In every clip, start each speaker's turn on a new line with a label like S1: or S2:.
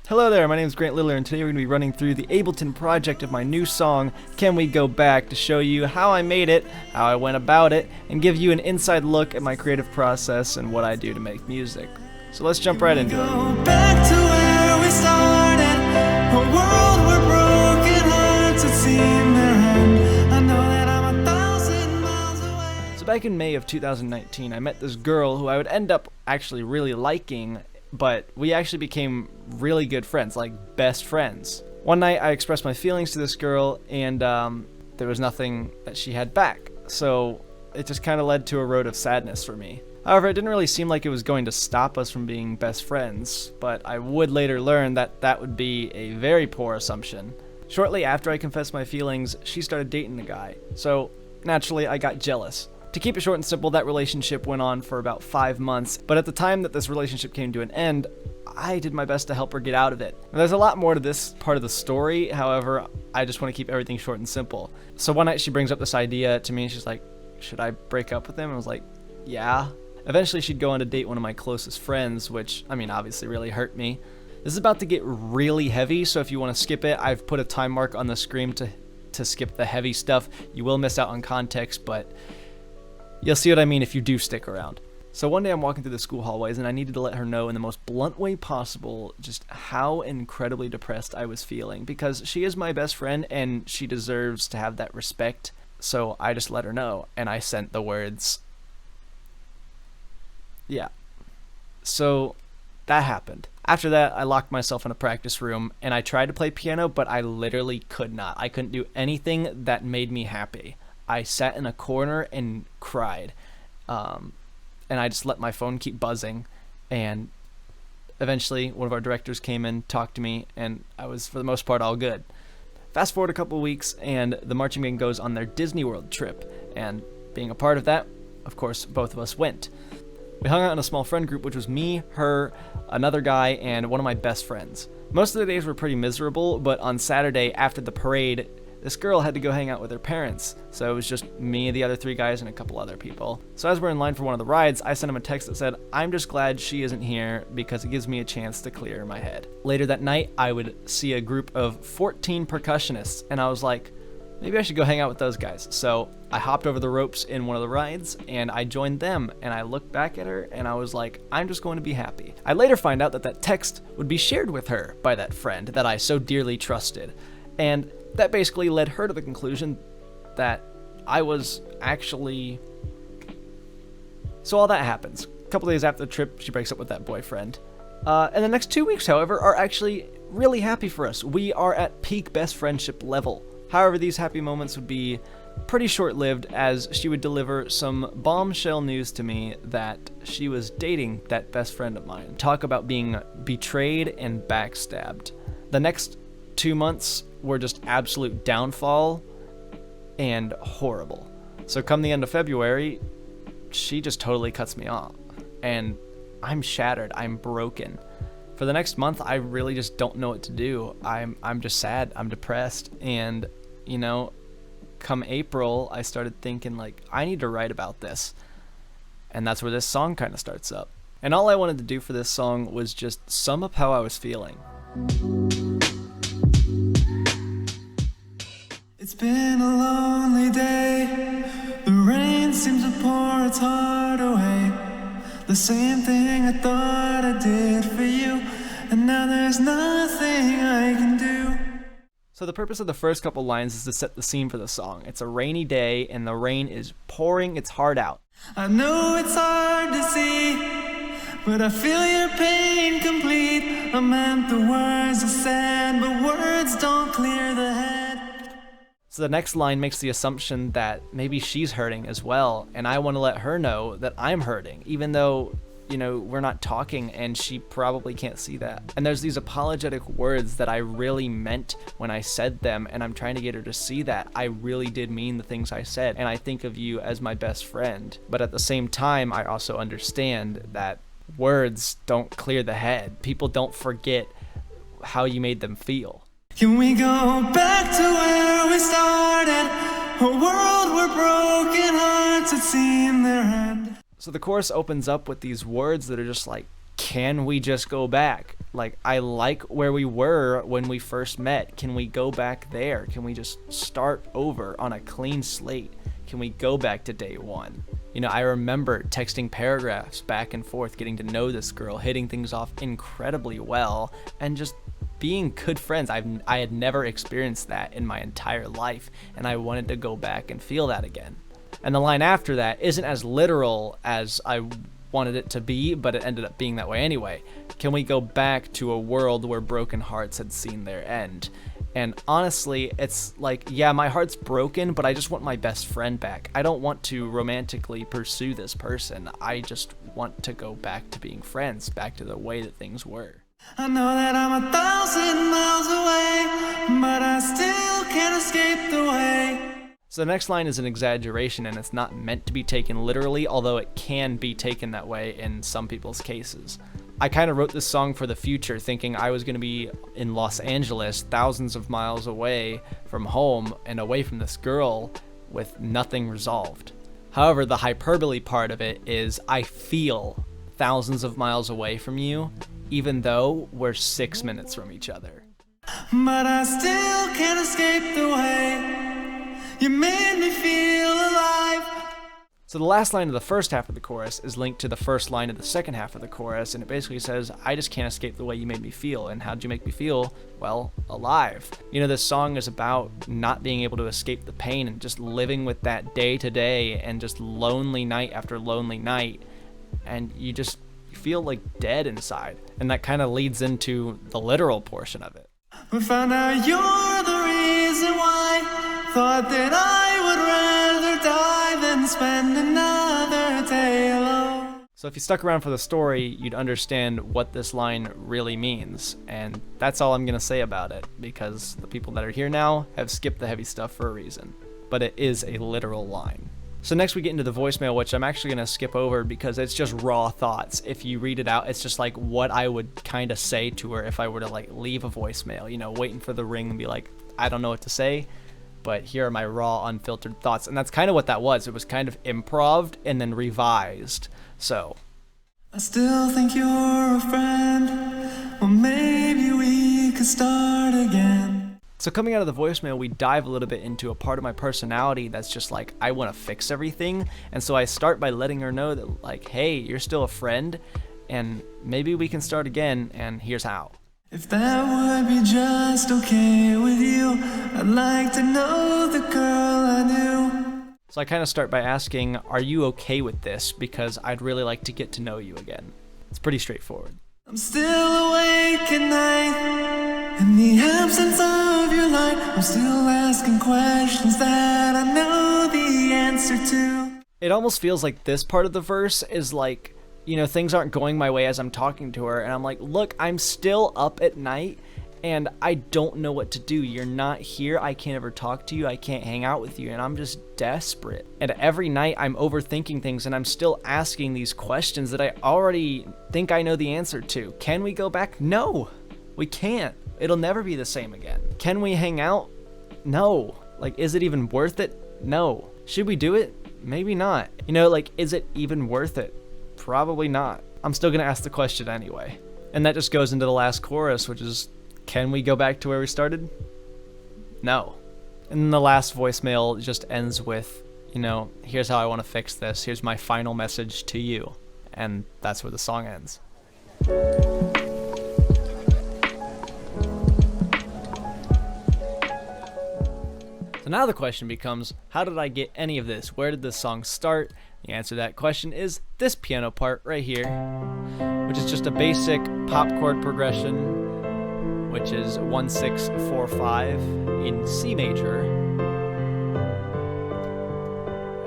S1: Hello there, my name is Grant Liller, and today we're going to be running through the Ableton project of my new song, Can We Go Back, to show you how I made it, how I went about it, and give you an inside look at my creative process and what I do to make music. So let's jump right into it.
S2: Back to where we started, a world where broken hearts had seen their end. I know that I'm 1,000 miles away.
S1: So back in May of 2019, I met this girl who I would end up actually really liking, but we actually became really good friends, like best friends. One night I expressed my feelings to this girl, and there was nothing that she had back, so it just kind of led to a road of sadness for me. However, it didn't really seem like it was going to stop us from being best friends, but I would later learn that that would be a very poor assumption. Shortly after I confessed my feelings, she started dating a guy, so naturally I got jealous. To keep it short and simple, that relationship went on for about 5 months, but at the time that this relationship came to an end, I did my best to help her get out of it. Now, there's a lot more to this part of the story, however, I just want to keep everything short and simple. So one night she brings up this idea to me, and she's like, should I break up with him? And I was like, yeah. Eventually she'd go on to date one of my closest friends, which, I mean, obviously really hurt me. This is about to get really heavy, so if you want to skip it, I've put a time mark on the screen to skip the heavy stuff. You will miss out on context, but you'll see what I mean if you do stick around. So one day I'm walking through the school hallways, and I needed to let her know in the most blunt way possible just how incredibly depressed I was feeling, because she is my best friend and she deserves to have that respect. So I just let her know, and I sent the words. Yeah. So that happened. After that, I locked myself in a practice room, and I tried to play piano, but I literally could not. I couldn't do anything that made me happy. I sat in a corner and cried, and I just let my phone keep buzzing, and eventually one of our directors came in, talked to me, and I was, for the most part, all good. Fast forward a couple weeks, and the marching band goes on their Disney World trip, and being a part of that, of course, both of us went. We hung out in a small friend group, which was me, her, another guy, and one of my best friends. Most of the days were pretty miserable, but on Saturday, after the parade, this girl had to go hang out with her parents, so it was just me, the other 3 guys, and a couple other people. So as we're in line for one of the rides, I sent him a text that said, I'm just glad she isn't here because it gives me a chance to clear my head. Later that night, I would see a group of 14 percussionists, and I was like, maybe I should go hang out with those guys. So I hopped over the ropes in one of the rides, and I joined them, and I looked back at her, and I was like, I'm just going to be happy. I later find out that that text would be shared with her by that friend that I so dearly trusted, and that basically led her to the conclusion that I was actually... So all that happens. A couple days after the trip, she breaks up with that boyfriend. And the next 2 weeks, however, are actually really happy for us. We are at peak best friendship level. However, these happy moments would be pretty short-lived, as she would deliver some bombshell news to me that she was dating that best friend of mine. Talk about being betrayed and backstabbed. The next 2 months were just absolute downfall and horrible. So come the end of February, she just totally cuts me off, and I'm shattered. I'm broken. For the next month, I really just don't know what to do. I'm just sad. I'm depressed, and you know, come April, I started thinking like, I need to write about this, and that's where this song kind of starts up. And all I wanted to do for this song was just sum up how I was feeling.
S2: It's been a lonely day. The rain seems to pour its heart away. The same thing I thought I did for you, and now there's nothing I can do.
S1: So the purpose of the first couple lines is to set the scene for the song. It's a rainy day, and the rain is pouring its heart out.
S2: I know it's hard to see, but I feel your pain complete. I meant the words are sad, but words don't clear the head.
S1: So the next line makes the assumption that maybe she's hurting as well, and I want to let her know that I'm hurting, even though, you know, we're not talking and she probably can't see that. And there's these apologetic words that I really meant when I said them, and I'm trying to get her to see that I really did mean the things I said, and I think of you as my best friend. But at the same time, I also understand that words don't clear the head. People don't forget how you made them feel.
S2: Can we go back to where we started? A world where broken hearts had seen their end.
S1: So the chorus opens up with these words that are just like can we just go back? Like, I like where we were when we first met. Can we go back there? Can we just start over on a clean slate? Can we go back to day one? You know, I remember texting paragraphs back and forth, getting to know this girl, hitting things off incredibly well, and just being good friends. I had never experienced that in my entire life, and I wanted to go back and feel that again. And the line after that isn't as literal as I wanted it to be, but it ended up being that way anyway. Can we go back to a world where broken hearts had seen their end? And honestly, it's like, yeah, my heart's broken, but I just want my best friend back. I don't want to romantically pursue this person. I just want to go back to being friends, back to the way that things were.
S2: I know that I'm 1,000 miles away, but I still can't escape the way.
S1: So the next line is an exaggeration, and it's not meant to be taken literally, although it can be taken that way in some people's cases. I kind of wrote this song for the future, thinking I was going to be in Los Angeles, thousands of miles away from home and away from this girl with nothing resolved. However, the hyperbole part of it is I feel thousands of miles away from you, even though we're 6 minutes from each other.
S2: But I still can't escape the way you made me feel alive.
S1: So the last line of the first half of the chorus is linked to the first line of the second half of the chorus, and it basically says, I just can't escape the way you made me feel. And how'd you make me feel? Well, alive. You know, this song is about not being able to escape the pain and just living with that day to day and just lonely night after lonely night. And you feel like dead inside. And that kind of leads into the literal portion of it.
S2: We found out you're the reason why. Thought that I would rather die than spend another day alone.
S1: So if you stuck around for the story, you'd understand what this line really means. And that's all I'm going to say about it, because the people that are here now have skipped the heavy stuff for a reason. But it is a literal line. So next we get into the voicemail, which I'm actually going to skip over because it's just raw thoughts. If you read it out, it's just like what I would kind of say to her if I were to like leave a voicemail, you know, waiting for the ring and be like, I don't know what to say, but here are my raw, unfiltered thoughts. And that's kind of what that was. It was kind of improv and then revised. So
S2: I still think you're a friend. Well, maybe we could start again.
S1: So coming out of the voicemail, we dive a little bit into a part of my personality that's just like, I want to fix everything. And so I start by letting her know that like, hey, you're still a friend and maybe we can start again, and here's how.
S2: If that would be just okay with you, I'd like to know the girl I knew.
S1: So I kind of start by asking, are you okay with this? Because I'd really like to get to know you again. It's pretty straightforward.
S2: I'm still awake at night. In the absence of your light, I'm still asking questions that I know the answer to.
S1: It almost feels like this part of the verse is like, you know, things aren't going my way as I'm talking to her, and I'm like, look, I'm still up at night, and I don't know what to do. You're not here. I can't ever talk to you. I can't hang out with you, and I'm just desperate. And every night I'm overthinking things, and I'm still asking these questions that I already think I know the answer to. Can we go back? No, we can't. It'll never be the same again. Can we hang out? No. Like, is it even worth it? No. Should we do it? Maybe not. You know, like, is it even worth it? Probably not. I'm still gonna ask the question anyway. And that just goes into the last chorus, which is, can we go back to where we started? No. And then the last voicemail just ends with, you know, here's how I want to fix this. Here's my final message to you. And that's where the song ends. So now the question becomes, how did I get any of this? Where did this song start? The answer to that question is this piano part right here, which is just a basic pop chord progression, which is 1-6-4-5 in C major.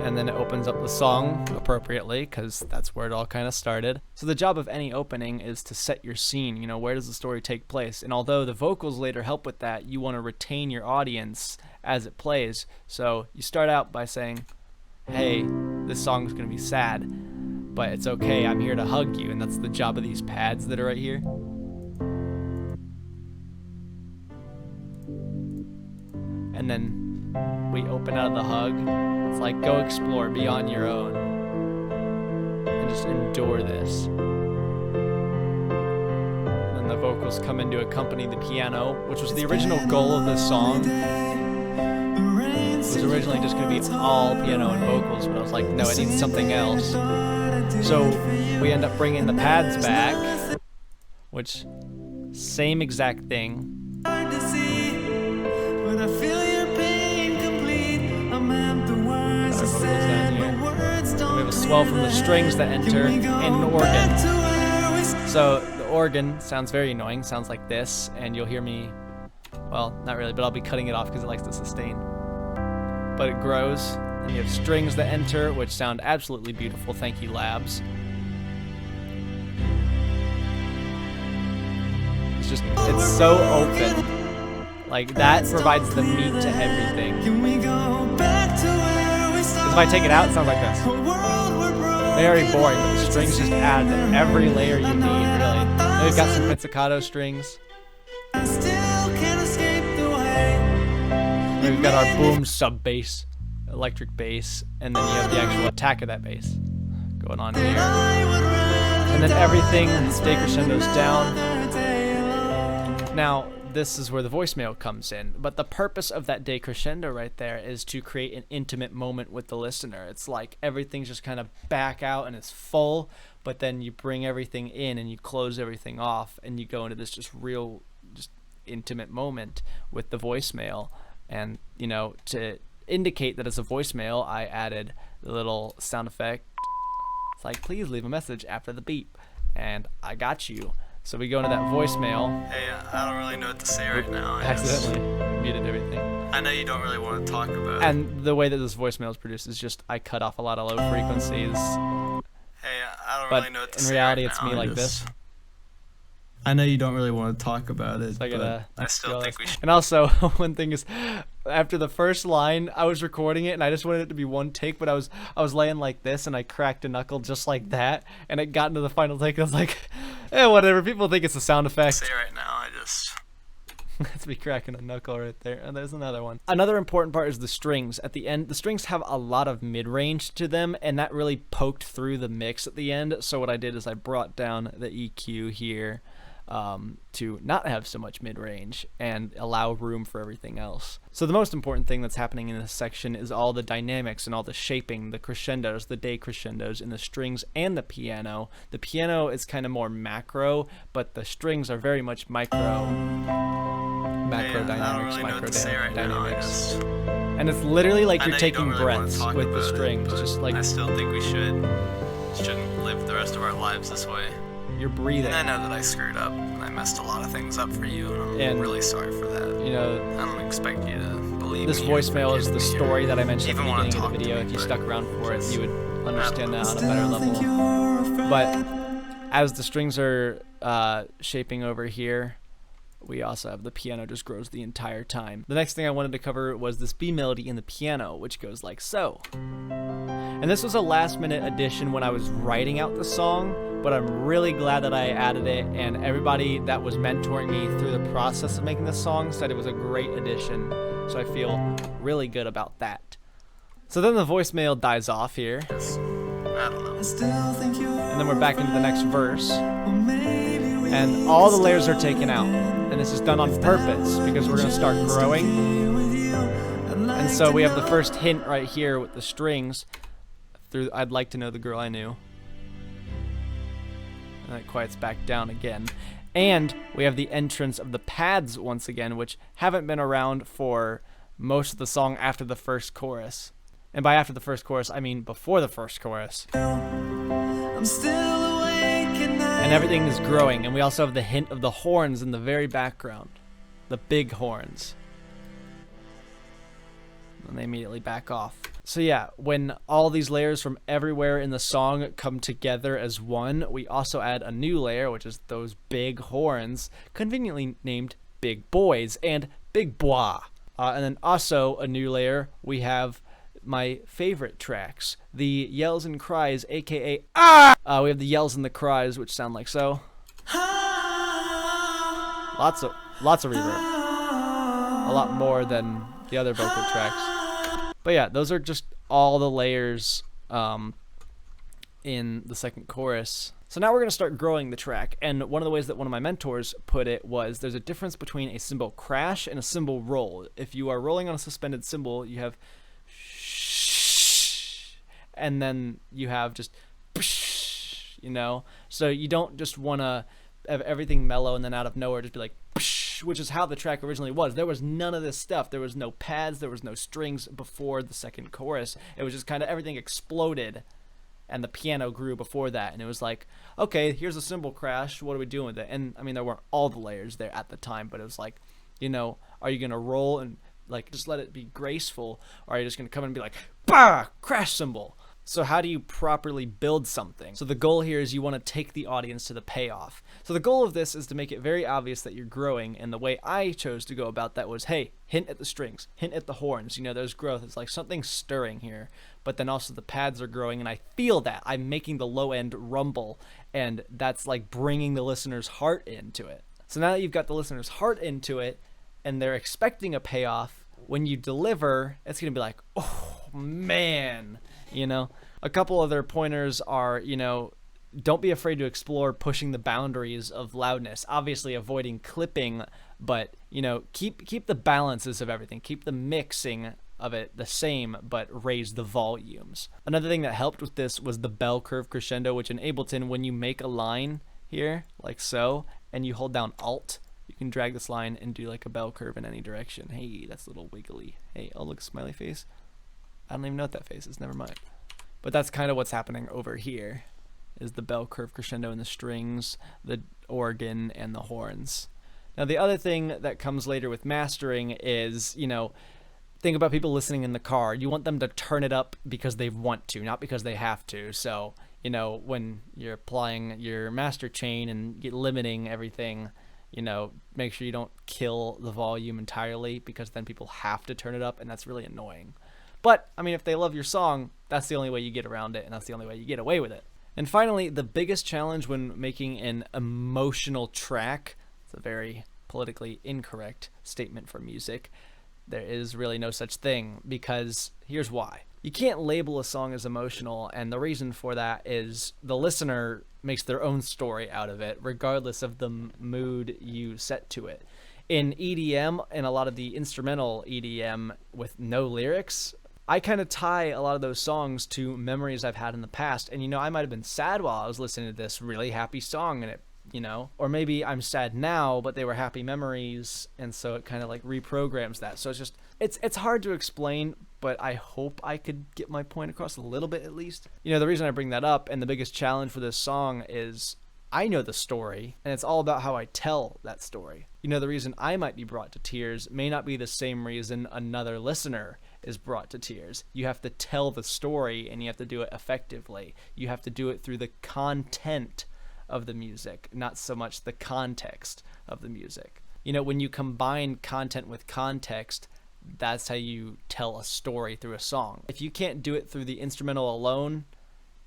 S1: And then it opens up the song appropriately, because that's where it all kind of started. So the job of any opening is to set your scene. You know, where does the story take place? And although the vocals later help with that, you want to retain your audience as it plays. So you start out by saying, hey, this song's going to be sad, but it's okay, I'm here to hug you. And that's the job of these pads that are right here. And then we open out of the hug. It's like, go explore, be on your own, and just endure this. vocals come in to accompany the piano, which was the original goal of this song. It was originally just going to be all piano and vocals, but I was like, no, it needs something else. So we end up bringing the pads back, which, same exact thing. We have a swell from the strings that enter and an organ. So the organ sounds very annoying, sounds like this, and you'll hear me, well, not really, but I'll be cutting it off because it likes to sustain. But it grows, and you have strings that enter, which sound absolutely beautiful. Thank you, Labs. It's so open. Like, that provides the meat to everything. Because if I take it out, it sounds like this. Very boring, but the strings just add every layer you need, really. And we've got some pizzicato strings. We've got our boom sub bass, electric bass, and then you have the actual attack of that bass going on here. And then everything decrescendos down. Now, this is where the voicemail comes in, but the purpose of that decrescendo right there is to create an intimate moment with the listener. It's like everything's just kind of back out and it's full, but then you bring everything in and you close everything off and you go into this just real, just intimate moment with the voicemail. And, you know, to indicate that it's a voicemail, I added the little sound effect. It's like, please leave a message after the beep, and I got you. So we go into that voicemail.
S2: Hey, I don't really know what to say right now. I
S1: Accidentally muted everything.
S2: I know you don't really want to talk about it.
S1: And the way that this voicemail is produced is just I cut off a lot of low frequencies.
S2: Hey, I don't
S1: But
S2: really know what to
S1: in
S2: say
S1: reality,
S2: right
S1: it's
S2: now.
S1: me like this.
S2: I know you don't really want to talk about it,
S1: So I gotta.
S2: but I still think we should.
S1: And also, one thing is, after the first line, I was recording it and I just wanted it to be one take, but I was laying like this and I cracked a knuckle just like that, and it got into the final take. And I was like, whatever. People think it's a sound effect.
S2: Say right now, I just.
S1: That's me cracking a knuckle right there. And there's another one. Another important part is the strings. At the end, the strings have a lot of mid-range to them, and that really poked through the mix at the end. So what I did is I brought down the EQ here to not have so much mid-range and allow room for everything else. So the most important thing that's happening in this section is all the dynamics and all the shaping, the crescendos, the decrescendos in the strings and the piano. The piano is kind of more macro, but the strings are very much micro dynamics, micro dynamics. And it's literally like you're taking breaths with the strings, just like
S2: I still think we shouldn't live the rest of our lives this way.
S1: you're breathing.
S2: And I know that I screwed up. I messed a lot of things up for you, and I'm really sorry for that.
S1: You know,
S2: I don't expect you to believe
S1: this
S2: me.
S1: voicemail is the story that I mentioned at the
S2: Even
S1: beginning of the video. If you stuck around for it, you would understand that on a better level. But as the strings are shaping over here, we also have the piano just grows the entire time. The next thing I wanted to cover was this B melody in the piano, which goes like so. And this was a last minute addition when I was writing out the song, but I'm really glad that I added it, and everybody that was mentoring me through the process of making this song said it was a great addition, so I feel really good about that. So then the voicemail dies off here,
S2: I don't know.
S1: and then we're back into the next verse, and all the layers are taken out, and this is done on purpose because we're going to start growing. And so we have the first hint right here with the strings through I'd Like to Know the Girl I Knew. And that quiets back down again. And we have the entrance of the pads once again, which haven't been around for most of the song after the first chorus. And by after the first chorus, I mean before the first chorus.
S2: I'm still awake
S1: And everything is growing, and we also have the hint of the horns in the very background. The big horns. And they immediately back off. So yeah, when all these layers from everywhere in the song come together as one, we also add a new layer, which is those big horns, conveniently named Big Boys and Big Bois. And then also a new layer, we have my favorite tracks, the yells and cries, aka ah! We have the yells and the cries, which sound like so. Lots of reverb. A lot more than the other vocal tracks. But yeah, those are just all the layers in the second chorus. So now we're going to start growing the track, and one of the ways that one of my mentors put it was there's a difference between a cymbal crash and a cymbal roll. If you are rolling on a suspended cymbal, you have shh, and then you have just psh, you know? So you don't just want to have everything mellow and then out of nowhere just be like psh, which is how the track originally was. There was none of this stuff. There was no pads, there was no strings before the second chorus. It was just kind of everything exploded. And the piano grew before that, and it was like, okay, here's a cymbal crash, what are we doing with it? And I mean, there weren't all the layers there at the time, but it was like, you know, are you gonna roll and like just let it be graceful, or are you just gonna come in and be like, bah, crash cymbal? So how do you properly build something? So the goal here is you want to take the audience to the payoff. So the goal of this is to make it very obvious that you're growing, and the way I chose to go about that was, hey, hint at the strings, hint at the horns, you know, there's growth. It's like something's stirring here, but then also the pads are growing, and I feel that. I'm making the low end rumble, and that's like bringing the listener's heart into it. So now that you've got the listener's heart into it, and they're expecting a payoff, when you deliver, it's going to be like, oh, man. You know, a couple other pointers are, you know, don't be afraid to explore pushing the boundaries of loudness. Obviously avoiding clipping, but, you know, keep the balances of everything. Keep the mixing of it the same, but raise the volumes. Another thing that helped with this was the bell curve crescendo, which in Ableton, when you make a line here, like so, and you hold down Alt, you can drag this line and do like a bell curve in any direction. Hey, that's a little wiggly. Hey, oh, look, smiley face. I don't even know what that face is, never mind. But that's kind of what's happening over here, is the bell curve crescendo in the strings, the organ, and the horns. Now the other thing that comes later with mastering is, you know, think about people listening in the car. You want them to turn it up because they want to, not because they have to. So, you know, when you're applying your master chain and limiting everything, you know, make sure you don't kill the volume entirely, because then people have to turn it up, and that's really annoying. But, I mean, if they love your song, that's the only way you get around it, and that's the only way you get away with it. And finally, the biggest challenge when making an emotional track, it's a very politically incorrect statement for music, there is really no such thing, because here's why. You can't label a song as emotional, and the reason for that is the listener makes their own story out of it, regardless of the mood you set to it. In EDM, and a lot of the instrumental EDM with no lyrics, I kind of tie a lot of those songs to memories I've had in the past. And, you know, I might have been sad while I was listening to this really happy song, and it, you know, or maybe I'm sad now, but they were happy memories, and so it kind of like reprograms that. So it's just, it's hard to explain, but I hope I could get my point across a little bit at least. You know, the reason I bring that up, and the biggest challenge for this song, is I know the story, and it's all about how I tell that story. You know, the reason I might be brought to tears may not be the same reason another listener is brought to tears. You have to tell the story, and you have to do it effectively. You have to do it through the content of the music, not so much the context of the music. You know, when you combine content with context, that's how you tell a story through a song. If you can't do it through the instrumental alone,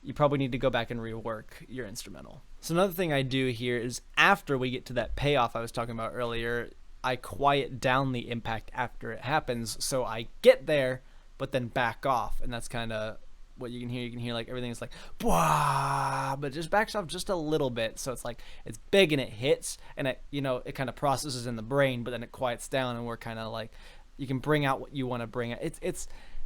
S1: you probably need to go back and rework your instrumental. So another thing I do here is, after we get to that payoff I was talking about earlier, I quiet down the impact after it happens, so I get there, but then back off, and that's kind of what you can hear. You can hear like everything is like, "Bwah," but it just backs off just a little bit, so it's like it's big and it hits, and it, you know, it kind of processes in the brain, but then it quiets down, and we're kind of like, you can bring out what you want to bring out. It's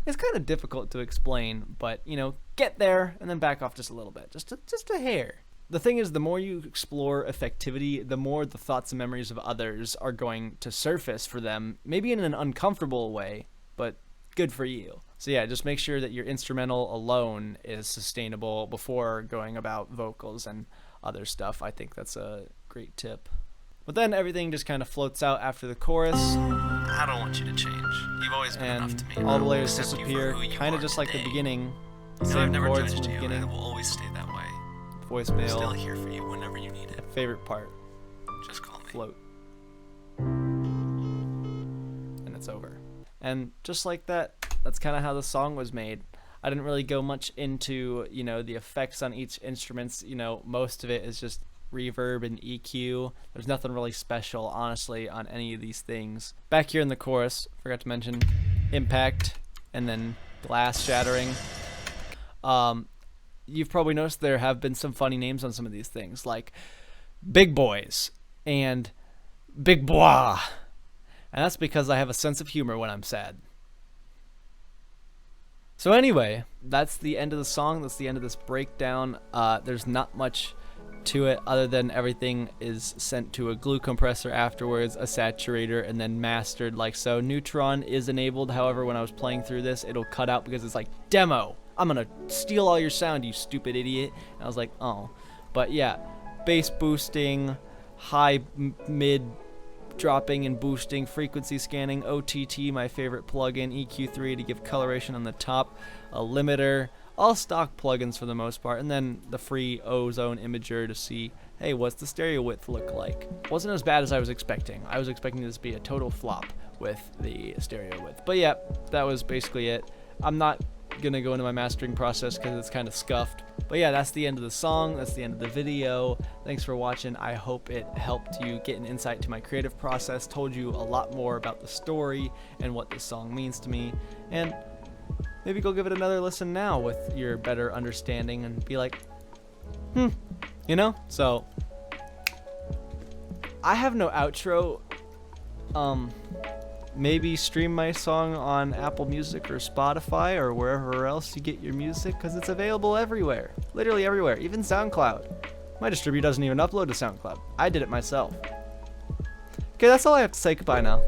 S1: kind of difficult to explain, but, you know, get there and then back off just a little bit, just a hair. The thing is, the more you explore effectivity, the more the thoughts and memories of others are going to surface for them, maybe in an uncomfortable way, but good for you. So yeah, just make sure that your instrumental alone is sustainable before going about vocals and other stuff. I think that's a great tip. But then everything just kind of floats out after the chorus.
S2: I don't want you to change. You've always been enough to me.
S1: All the layers disappear, kind of just like the beginning. Same chords from the beginning.
S2: It will always stay that way.
S1: Voicemail.
S2: Still here for you whenever you need it.
S1: Favorite part.
S2: Just call me.
S1: Float. And it's over. And just like that, that's kind of how the song was made. I didn't really go much into, you know, the effects on each instruments. You know, most of it is just reverb and EQ. There's nothing really special, honestly, on any of these things. Back here in the chorus, forgot to mention, impact, and then glass shattering. you've probably noticed there have been some funny names on some of these things, like Big Boys and Big Bois. And that's because I have a sense of humor when I'm sad. So anyway, that's the end of the song. That's the end of this breakdown. There's not much to it other than everything is sent to a glue compressor afterwards, a saturator, and then mastered like so. Neutron is enabled. However, when I was playing through this, it'll cut out because it's like, demo, I'm gonna steal all your sound, you stupid idiot. And I was like, oh. But yeah, bass boosting, high, mid, dropping and boosting, frequency scanning, OTT, my favorite plugin, EQ3 to give coloration on the top, a limiter, all stock plugins for the most part, and then the free Ozone Imager to see, hey, what's the stereo width look like? Wasn't as bad as I was expecting. I was expecting this to be a total flop with the stereo width. But yeah, that was basically it. I'm not gonna go into my mastering process because it's kind of scuffed. But yeah, that's the end of the song. That's the end of the video. Thanks for watching. I hope it helped you get an insight to my creative process, told you a lot more about the story and what this song means to me, and maybe go give it another listen now with your better understanding and be like, you know? So I have no outro. Maybe stream my song on Apple Music or Spotify or wherever else you get your music, because it's available everywhere. Literally everywhere, even SoundCloud. My distributor doesn't even upload to SoundCloud. I did it myself. Okay, that's all I have to say. Goodbye now.